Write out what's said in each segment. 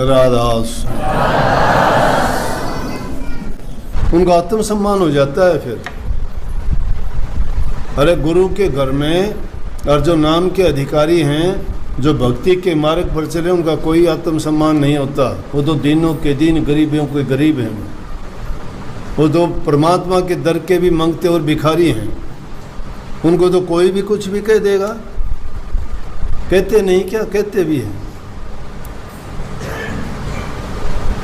राधास, उनका आत्मसम्मान हो जाता है। फिर अरे गुरु के घर में और जो नाम के अधिकारी हैं, जो भक्ति के मार्ग पर चले, उनका कोई आत्मसम्मान नहीं होता। वो तो दिनों के दिन गरीबों के गरीब हैं। वो तो परमात्मा के दर के भी मांगते और भिखारी हैं। उनको तो कोई भी कुछ भी कह देगा। कहते नहीं क्या, कहते भी हैं।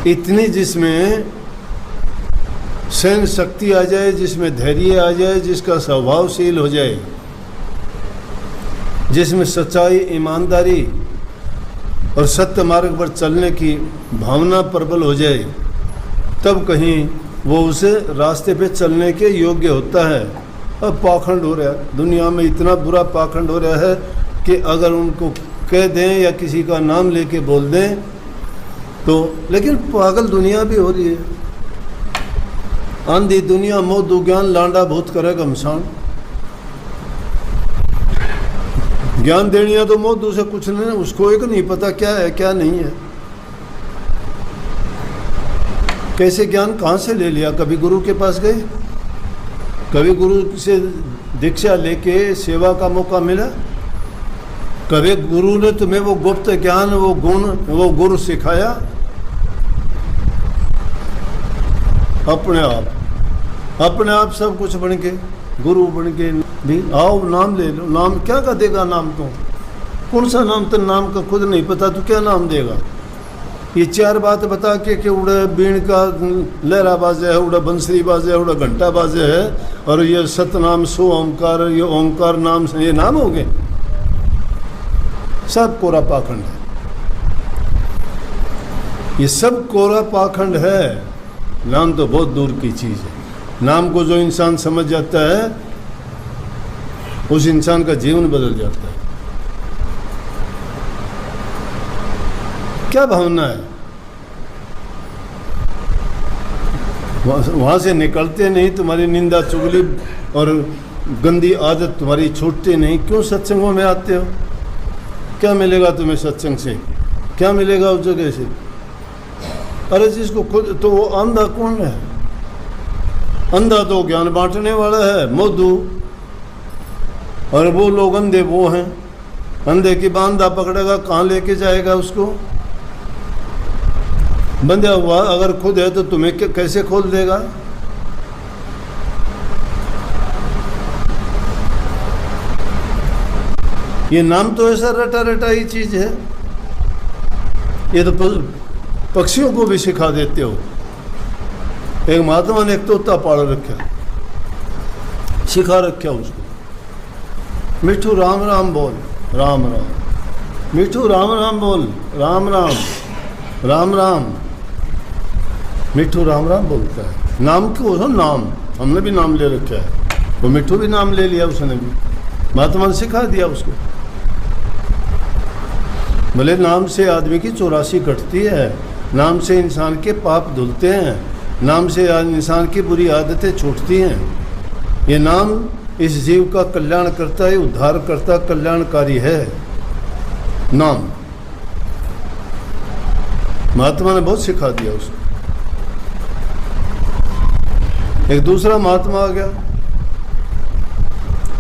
इतनी जिसमें सहन शक्ति आ जाए, जिसमें धैर्य आ जाए, जिसका स्वभावशील हो जाए, जिसमें सच्चाई, ईमानदारी और सत्य मार्ग पर चलने की भावना प्रबल हो जाए, तब कहीं वो उसे रास्ते पे चलने के योग्य होता है। अब पाखंड हो रहा है दुनिया में, इतना बुरा पाखंड हो रहा है कि अगर उनको कह दें या किसी का नाम लेके बोल दें तो, लेकिन पागल दुनिया भी हो रही है। आंधी दुनिया मोह दुज्ञान लांडा भूत करे घमसान। ज्ञान देनिया तो मोह दूसरे कुछ नहीं, उसको एक नहीं पता क्या है क्या नहीं है। कैसे ज्ञान कहाँ से ले लिया? कभी गुरु के पास गए? कभी गुरु से दीक्षा लेके सेवा का मौका मिला? कभी गुरु ने तुम्हें वो गुप्त ज्ञान, वो गुण, वो गुरु सिखाया? अपने आप सब कुछ बन के, गुरु बन के भी आओ, नाम ले लो। नाम क्या का देगा? नाम तो कौन सा नाम? तो नाम का खुद नहीं पता तो क्या नाम देगा? ये चार बात बता के कि उड़ा बीण का लहरा बाजे है, उड़ा बंसरी बाजे है, उड़ा घंटा बाजे है, और ये सतनाम सो ओंकार, ये ओंकार नाम से ये नाम हो गए। सब कोरा पाखंड है। ये सब कोरा पाखंड है। नाम तो बहुत दूर की चीज़ है। नाम को जो इंसान समझ जाता है, उस इंसान का जीवन बदल जाता है। क्या भावना है? वहाँ से निकलते नहीं, तुम्हारी निंदा चुगली और गंदी आदत तुम्हारी छूटती नहीं। क्यों सत्संगों में आते हो? क्या मिलेगा तुम्हें सत्संग से? क्या मिलेगा उस जगह से? अरे जिसको खुद तो वो अंधा कौन है? अंधा तो ज्ञान बांटने वाला है, मोदू। और वो लोग अंधे वो हैं। अंधे की बांधा पकड़ेगा, कहाँ लेके जाएगा उसको? बंधा हुआ अगर खुद है तो तुम्हें कैसे खोल देगा? ये नाम तो ऐसा रटा रटा ही चीज है। ये तो पक्षियों को भी सिखा देते हो। एक महात्मा ने एक तोता पाल रखा, सिखा रखा उसको, मिठू राम राम बोल, राम राम। मिठू राम राम बोल, राम राम, राम राम। मिठू राम राम बोलता है। नाम क्यों? नाम हमने भी नाम ले रखा है। वो मिठू भी नाम ले लिया उसने भी, महात्मा ने सिखा दिया उसको। भले नाम से आदमी की 84 कटती है, नाम से इंसान के पाप धुलते हैं, नाम से इंसान की बुरी आदतें छूटती हैं। ये नाम इस जीव का कल्याण करता है, उद्धार करता, कल्याणकारी है नाम। महात्मा ने बहुत सिखा दिया उसको। एक दूसरा महात्मा आ गया,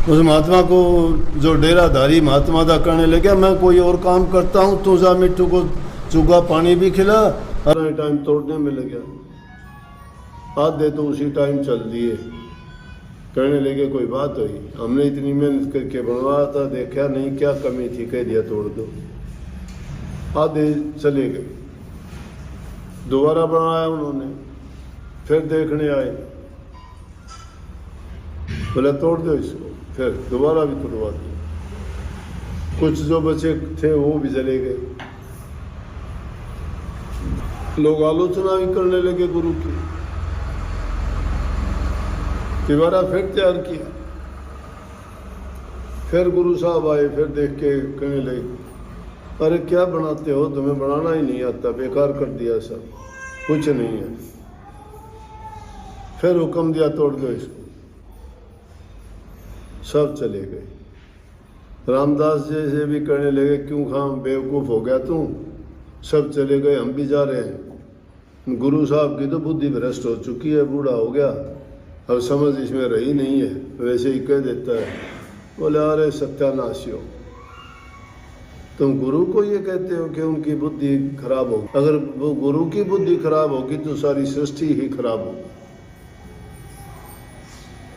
उस महात्मा को जो डेराधारी महात्मा था कहने लगे, मैं कोई और काम करता हूँ, तू जा मिट्टू को चूगा पानी भी खिला। हर टाइम तोड़ने में लग गया, आधे तो उसी टाइम चल दिए। कहने लगे कोई बात हुई, हमने इतनी मेहनत करके बनवाया था, देखा नहीं क्या कमी थी, कह दिया तोड़ दो। आधे चले गए, दोबारा बनाया उन्होंने, फिर देखने आए, बोला तोड़ दो इसको, फिर दोबारा भी तोड़वा दिया। कुछ जो बचे थे वो भी चले गए। लोग आलोचना भी करने लगे गुरु की। दोबारा फिर तैयार किया, फिर गुरु साहब आए, फिर देख के कहने लगे, अरे क्या बनाते हो, तुम्हें बनाना ही नहीं आता, बेकार कर दिया सब, कुछ नहीं है। फिर हुक्म दिया तोड़ दो इसको, सब चले गए। रामदास जी से भी कहने लगे, क्यों खाम बेवकूफ़ हो गया तू, सब चले गए, हम भी जा रहे हैं। गुरु साहब की तो बुद्धि भ्रष्ट हो चुकी है, बूढ़ा हो गया, अब समझ इसमें रही नहीं है, वैसे ही कह देता है। बोले अरे सत्यानाशी हो, तुम गुरु को ये कहते हो कि उनकी बुद्धि खराब हो। अगर वो गुरु की बुद्धि खराब होगी तो सारी सृष्टि ही खराब होगी।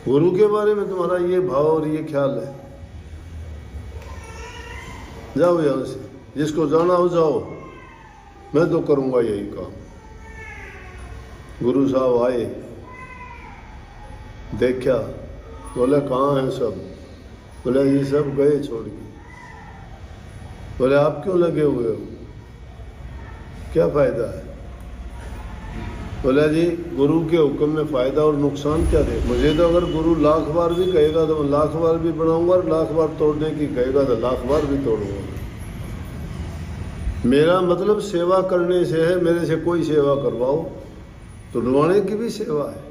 गुरु के बारे में तुम्हारा ये भाव और ये ख्याल है, जाओ यहां से, जिसको जाना हो जाओ, मैं तो करूंगा यही काम। गुरु साहब आए, देखा, बोले कहाँ हैं सब? बोले ये सब गए छोड़ के। बोले आप क्यों लगे हुए हो, क्या फायदा है? बोला जी गुरु के हुक्म में फ़ायदा और नुकसान क्या दे? मुझे तो अगर गुरु लाख बार भी कहेगा तो मैं लाख बार भी बनाऊंगा, और लाख बार तोड़ने की कहेगा तो लाख बार भी तोड़ूंगा। मेरा मतलब सेवा करने से है, मेरे से कोई सेवा करवाओ। तुड़वाने की भी सेवा है,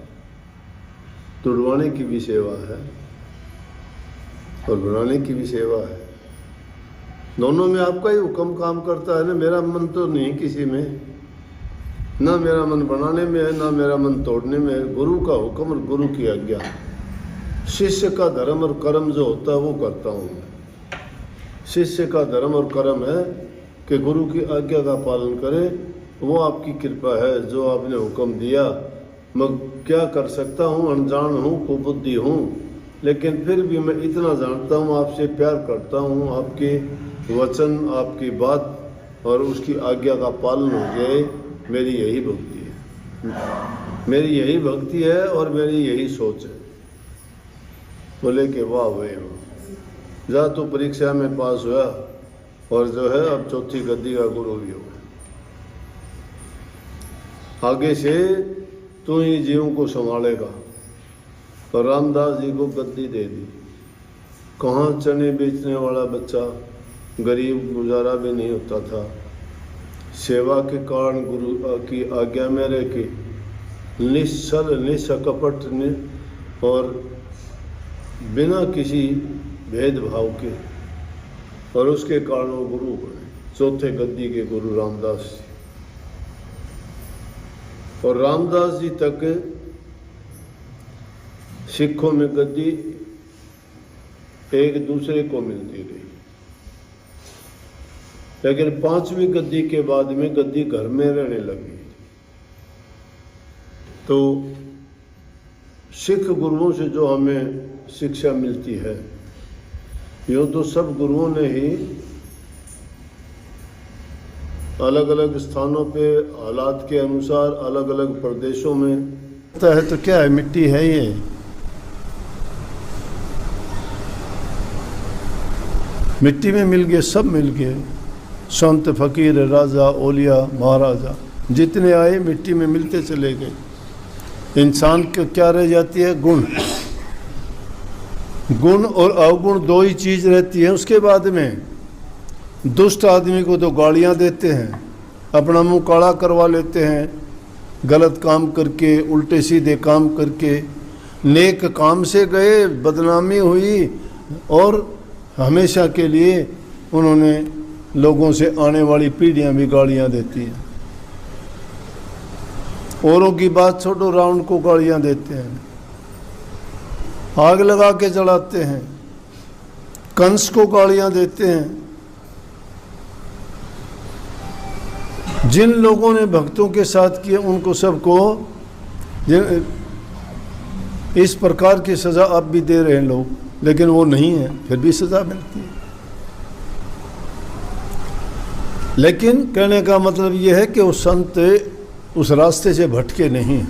तुड़वाने की भी सेवा है, और बनाने की भी सेवा है। दोनों में आपका ही हुक्म काम करता है ना। मेरा मन तो नहीं किसी में, ना मेरा मन बनाने में है, ना मेरा मन तोड़ने में है। गुरु का हुक्म और गुरु की आज्ञा, शिष्य का धर्म और कर्म जो होता है वो करता हूँ मैं। शिष्य का धर्म और कर्म है कि गुरु की आज्ञा का पालन करे, वो आपकी कृपा है जो आपने हुक्म दिया। मैं क्या कर सकता हूँ, अनजान हूँ, कुबुद्धि हूँ, लेकिन फिर भी मैं इतना जानता हूँ, आपसे प्यार करता हूँ। आपके वचन, आपकी बात और उसकी आज्ञा का पालन हो जाए, मेरी यही भक्ति है, मेरी यही भक्ति है और मेरी यही सोच है। बोले कि वाह भाई वाह, जा तू परीक्षा में पास हुआ और जो है अब चौथी गद्दी का गुरु भी हो गया। आगे से तू ही जीवों को संभालेगा। तो रामदास जी को गद्दी दे दी। कहाँ चने बेचने वाला बच्चा, गरीब, गुजारा भी नहीं होता था। सेवा के कारण गुरु की आज्ञा में रह के निश्चल, निष्कपट और बिना किसी भेदभाव के, और उसके कारण वो गुरु बने, चौथे गद्दी के गुरु रामदास जी। और रामदास जी तक सिखों में गद्दी एक दूसरे को मिलती गई, लेकिन पांचवी गद्दी के बाद में गद्दी घर में रहने लगी। तो सिख गुरुओं से जो हमें शिक्षा मिलती है, यूँ तो सब गुरुओं ने ही अलग अलग स्थानों पे हालात के अनुसार अलग अलग प्रदेशों में है। तो क्या है, मिट्टी है ये। मिट्टी में मिल गए, सब मिल गए, संत, फकीर, राजा, ओलिया, महाराजा, जितने आए मिट्टी में मिलते चले गए। इंसान के क्या रह जाती है, गुण। गुण और अवगुण दो ही चीज रहती है। उसके बाद में दुष्ट आदमी को तो गालियां देते हैं, अपना मुंह काला करवा लेते हैं, गलत काम करके, उल्टे सीधे काम करके। नेक काम से गए, बदनामी हुई, और हमेशा के लिए उन्होंने लोगों से आने वाली पीढ़ियां भी गालियां देती हैं। औरों की बात छोड़ो, रावण को गालियां देते हैं, आग लगा के जलाते हैं, कंस को गालियां देते हैं। जिन लोगों ने भक्तों के साथ किए उनको सबको इस प्रकार की सजा अब भी दे रहे हैं लोग, लेकिन वो नहीं है, फिर भी सजा मिलती है। लेकिन कहने का मतलब यह है कि वो संत उस रास्ते से भटके नहीं।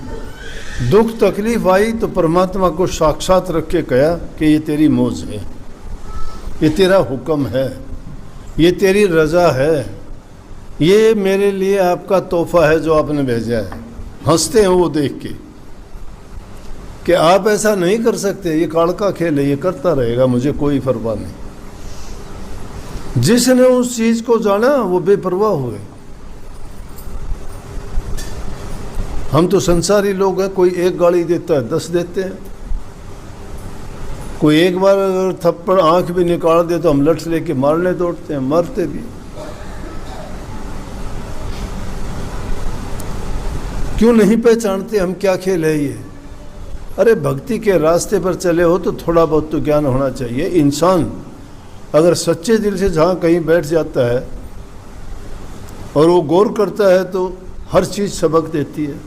दुख तकलीफ आई तो परमात्मा को साक्षात रख के कहा कि ये तेरी मौज है, ये तेरा हुक्म है, ये तेरी रजा है, ये मेरे लिए आपका तोहफा है जो आपने भेजा है। हंसते हैं वो देख के कि आप ऐसा नहीं कर सकते, ये काल का खेल है, ये करता रहेगा, मुझे कोई परवाह नहीं। जिसने उस चीज को जाना वो बेपरवाह हुए। हम तो संसारी लोग हैं, कोई एक गाली देता है 10 देते हैं, कोई एक बार अगर थप्पड़ आंख भी निकाल दे तो हम लठ लेके मारने दौड़ते हैं, मरते भी। क्यों नहीं पहचानते हम क्या खेल है ये? अरे भक्ति के रास्ते पर चले हो तो थोड़ा बहुत तो ज्ञान होना चाहिए। इंसान अगर सच्चे दिल से जहाँ कहीं बैठ जाता है और वो गौर करता है तो हर चीज़ सबक देती है।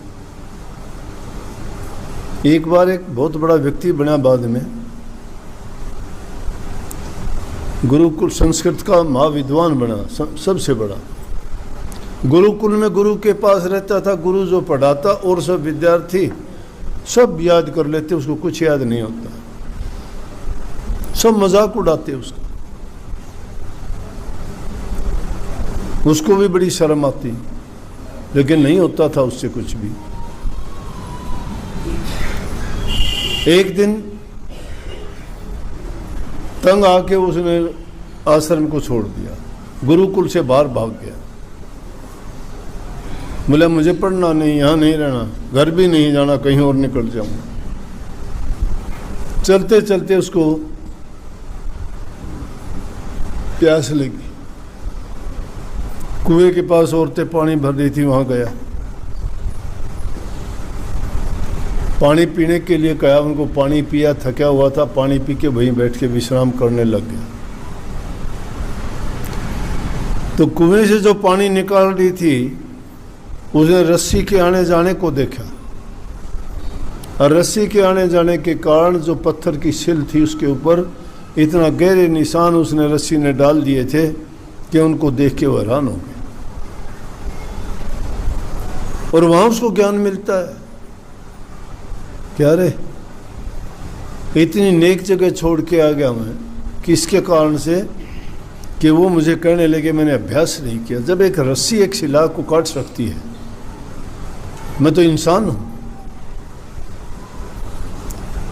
एक बार एक बहुत बड़ा व्यक्ति बना, बाद में गुरुकुल संस्कृत का महाविद्वान बना, सबसे बड़ा। गुरुकुल में गुरु के पास रहता था, गुरु जो पढ़ाता और सब विद्यार्थी सब याद कर लेते, उसको कुछ याद नहीं होता, सब मजाक उड़ाते उसका। उसको भी बड़ी शर्म आती, लेकिन नहीं होता था उससे कुछ भी। एक दिन तंग आके उसने आश्रम को छोड़ दिया, गुरुकुल से बाहर भाग गया। बोला मुझे पढ़ना नहीं, यहाँ नहीं रहना, घर भी नहीं जाना, कहीं और निकल जाऊंगा। चलते चलते उसको प्यास लगी, कुएं के पास औरतें पानी भर रही थी, वहां गया। पानी पीने के लिए कहा, उनको पानी पिया, थका हुआ था, पानी पी के वहीं बैठ के विश्राम करने लग गया। तो कुएं से जो पानी निकाल रही थी उसने रस्सी के आने जाने को देखा, और रस्सी के आने जाने के कारण जो पत्थर की सिल थी उसके ऊपर इतना गहरे निशान उसने रस्सी ने डाल दिए थे कि उनको देख के वो हैरान हो गए। और वहां उसको ज्ञान मिलता है क्या, रे इतनी नेक जगह छोड़ के आ गया मैं, किसके कारण से? कि वो मुझे कहने लगे मैंने अभ्यास नहीं किया। जब एक रस्सी एक शिला को काट सकती है, मैं तो इंसान हूं,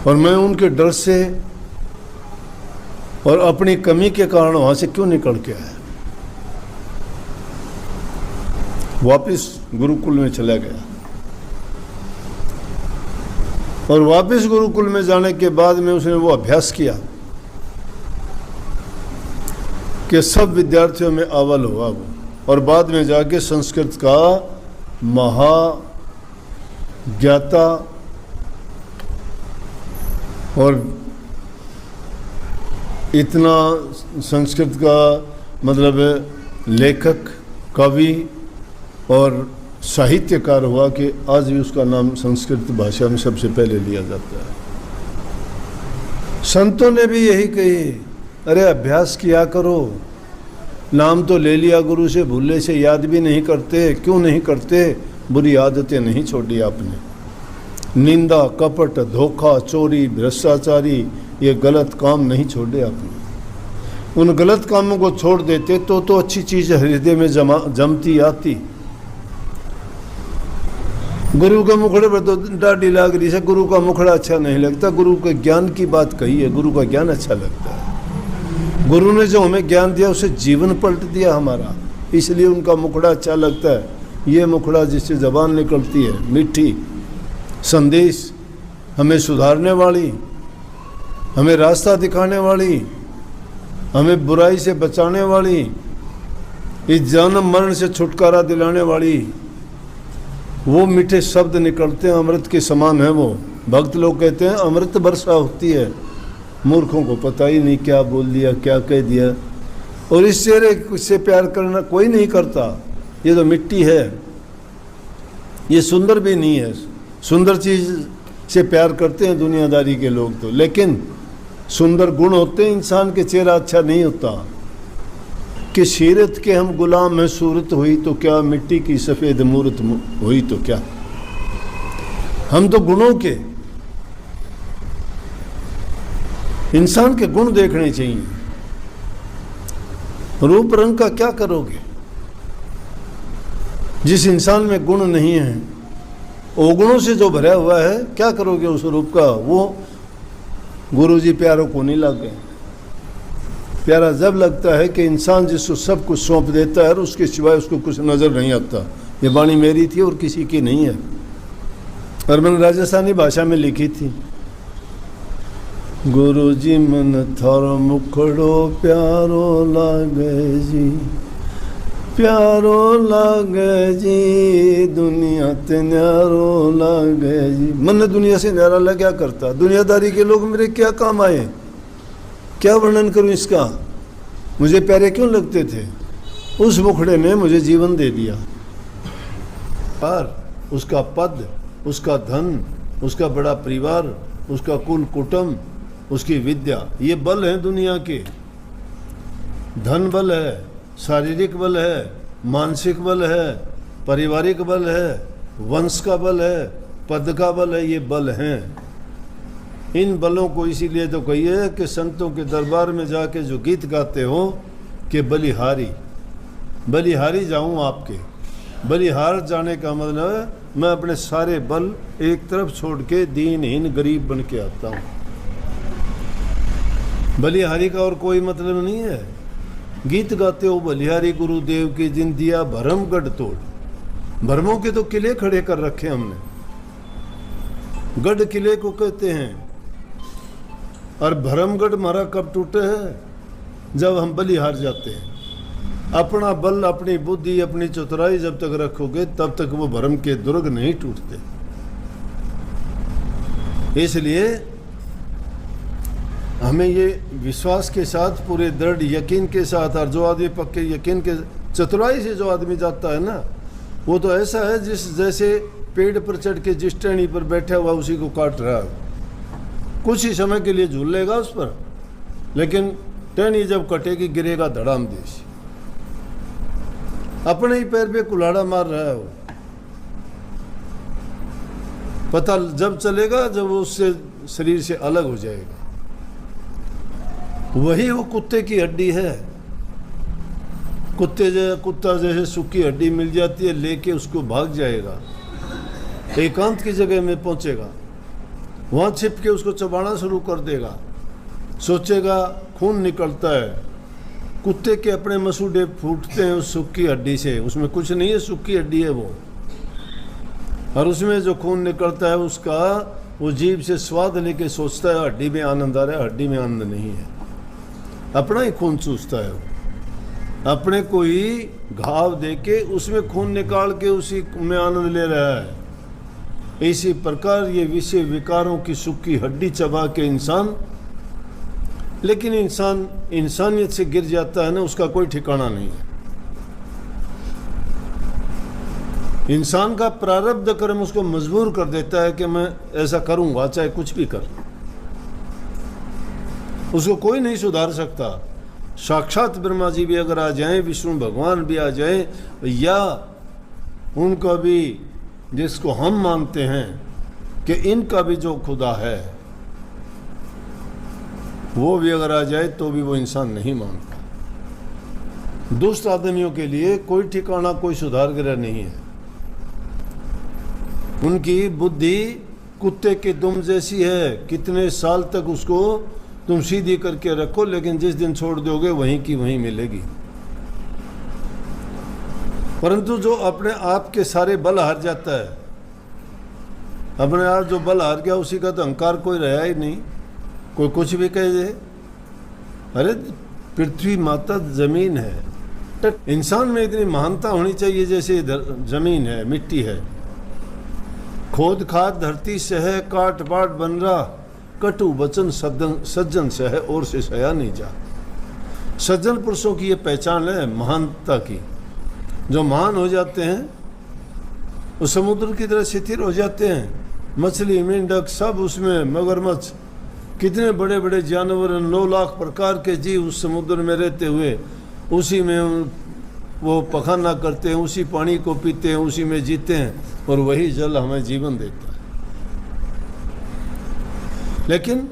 और मैं उनके डर से और अपनी कमी के कारण वहां से क्यों निकल के आया? वापिस गुरुकुल में चला गया, और वापिस गुरुकुल में जाने के बाद में उसने वो अभ्यास किया कि सब विद्यार्थियों में अव्वल हुआ वो, और बाद में जाके संस्कृत का महाज्ञाता और इतना संस्कृत का मतलब लेखक, कवि और साहित्यकार हुआ कि आज भी उसका नाम संस्कृत भाषा में सबसे पहले लिया जाता है। संतों ने भी यही कही, अरे अभ्यास किया करो, नाम तो ले लिया गुरु से, भूले से याद भी नहीं करते। क्यों नहीं करते? बुरी आदतें नहीं छोड़ी आपने, निंदा, कपट, धोखा, चोरी, भ्रष्टाचारी, ये गलत काम नहीं छोड़े आपने। उन गलत कामों को छोड़ देते तो अच्छी चीज़ हृदय में जमती आती। गुरु का मुखड़े पर तो डाढ़ी लाग रही है, गुरु का मुखड़ा अच्छा नहीं लगता। गुरु के ज्ञान की बात कही है, गुरु का ज्ञान अच्छा लगता है। गुरु ने जो हमें ज्ञान दिया उसे जीवन पलट दिया हमारा, इसलिए उनका मुखड़ा अच्छा लगता है। ये मुखड़ा जिससे जबान निकलती है मीठी, संदेश हमें सुधारने वाली, हमें रास्ता दिखाने वाली, हमें बुराई से बचाने वाली, इस जन्म मरण से छुटकारा दिलाने वाली, वो मीठे शब्द निकलते हैं, अमृत के समान है वो। भक्त लोग कहते हैं अमृत वर्षा होती है, मूर्खों को पता ही नहीं क्या बोल दिया, क्या कह दिया। और इस चेहरे से प्यार करना कोई नहीं करता, ये तो मिट्टी है, ये सुंदर भी नहीं है। सुंदर चीज़ से प्यार करते हैं दुनियादारी के लोग तो, लेकिन सुंदर गुण होते हैं इंसान के, चेहरा अच्छा नहीं होता। कि सीरत के हम गुलाम हैं, सूरत हुई तो क्या, मिट्टी की सफ़ेद मूरत हुई तो क्या। हम तो गुणों के, इंसान के गुण देखने चाहिए। रूप रंग का क्या करोगे? जिस इंसान में गुण नहीं है, अवगुणों से जो भरा हुआ है, क्या करोगे उस रूप का? वो गुरुजी प्यारों को नहीं लगे। प्यारा जब लगता है कि इंसान जिसको सब कुछ सौंप देता है और उसके सिवाय उसको कुछ नज़र नहीं आता। ये वाणी मेरी थी और किसी की नहीं है, और मैंने राजस्थानी भाषा में लिखी थी। गुरुजी मन थारो मुखड़ो प्यारो लागे जी, प्यारो लागे जी दुनिया ते न्यारो लागे जी। मन दुनिया से न्यारा लग क्या करता, दुनियादारी के लोग मेरे क्या काम आए, क्या वर्णन करूं इसका, मुझे प्यारे क्यों लगते थे। उस मुखड़े ने मुझे जीवन दे दिया, पर उसका पद, उसका धन, उसका बड़ा परिवार, उसका कुल कुटुंब, उसकी विद्या, ये बल है दुनिया के। धन बल है, शारीरिक बल है, मानसिक बल है, पारिवारिक बल है, वंश का बल है, पद का बल है, ये बल हैं। इन बलों को इसीलिए तो कहिए कि संतों के दरबार में जाके जो गीत गाते हो कि बलिहारी बलिहारी जाऊं आपके, बलिहार जाने का मतलब है मैं अपने सारे बल एक तरफ छोड़ के दीनहीन गरीब बन के आता हूँ। बलिहारी का और कोई मतलब नहीं है। गीत गाते हो बलिहारी गुरुदेव की जिन दिया भरम गढ़ तोड़, भरमों के तो किले खड़े कर रखे हमने, गढ़ किले को कहते हैं। और भरमगढ़ हमारा कब टूटे है, जब हम बलिहार जाते हैं। अपना बल, अपनी बुद्धि, अपनी चतुराई जब तक रखोगे तब तक वो भरम के दुर्ग नहीं टूटते। इसलिए हमें ये विश्वास के साथ, पूरे दृढ़ यकीन के साथ, और जो आदमी पक्के यकीन के चतुराई से जो आदमी जाता है ना, वो तो ऐसा है जिस जैसे पेड़ पर चढ़ के जिस टहनी पर बैठा हुआ उसी को काट रहा है। कुछ ही समय के लिए झूलेगा उस पर, लेकिन टहनी जब कटेगी गिरेगा धड़ाम देश। अपने ही पैर पे कुल्हाड़ा मार रहा है वो। पता जब चलेगा जब वो उससे शरीर से अलग हो जाएगा। वही वो कुत्ते की हड्डी है। कुत्ता जैसे सूखी हड्डी मिल जाती है, लेके उसको भाग जाएगा, एकांत की जगह में पहुंचेगा, वहां छिप के उसको चबाना शुरू कर देगा, सोचेगा खून निकलता है। कुत्ते के अपने मसूड़े फूटते हैं उस सूखी हड्डी से, उसमें कुछ नहीं है, सूखी हड्डी है वो। और उसमें जो खून निकलता है उसका वो जीभ से स्वाद लेके सोचता है हड्डी में आनंद आ रहा है, हड्डी में आनंद नहीं है, अपना ही खून चूसता है वो। अपने को ही घाव देके उसमें खून निकाल के उसी में आनंद ले रहा है। इसी प्रकार ये विषय विकारों की सूखी हड्डी चबा के इंसान, लेकिन इंसान इंसानियत से गिर जाता है ना, उसका कोई ठिकाना नहीं है। इंसान का प्रारब्ध कर्म उसको मजबूर कर देता है कि मैं ऐसा करूंगा, चाहे कुछ भी कर। उसको कोई नहीं सुधार सकता। साक्षात ब्रह्मा जी भी अगर आ जाएं, विष्णु भगवान भी आ जाएं, या उनका भी, जिसको हम मानते हैं कि इनका भी जो खुदा है, वो भी अगर आ जाए तो भी वो इंसान नहीं मानता। दुष्ट आदमियों के लिए कोई ठिकाना, कोई सुधार ग्रह नहीं है। उनकी बुद्धि कुत्ते के दुम जैसी है, कितने साल तक उसको तुम सीधी करके रखो, लेकिन जिस दिन छोड़ दोगे वहीं की वहीं मिलेगी। परंतु जो अपने आप के सारे बल हार जाता है, अपने आप जो बल हार गया उसी का तो अहंकार कोई रहा ही नहीं। कोई कुछ भी कह दे, अरे पृथ्वी माता जमीन है, इंसान में इतनी महानता होनी चाहिए जैसे जमीन है, मिट्टी है। खोद खाद धरती से है, काट पाट बन रहा, कटु वचन सज्जन से है, और से सया नहीं जा। सज्जन पुरुषों की ये पहचान है महानता की। जो महान हो जाते हैं वो समुद्र की तरह स्थिर हो जाते हैं। मछली, मेंढक सब उसमें, मगरमच्छ, कितने बड़े बड़े जानवर, 9 लाख प्रकार के जीव उस समुद्र में रहते हुए उसी में वो पखाना करते हैं, उसी पानी को पीते हैं, उसी में जीते हैं, और वही जल हमें जीवन देता है। लेकिन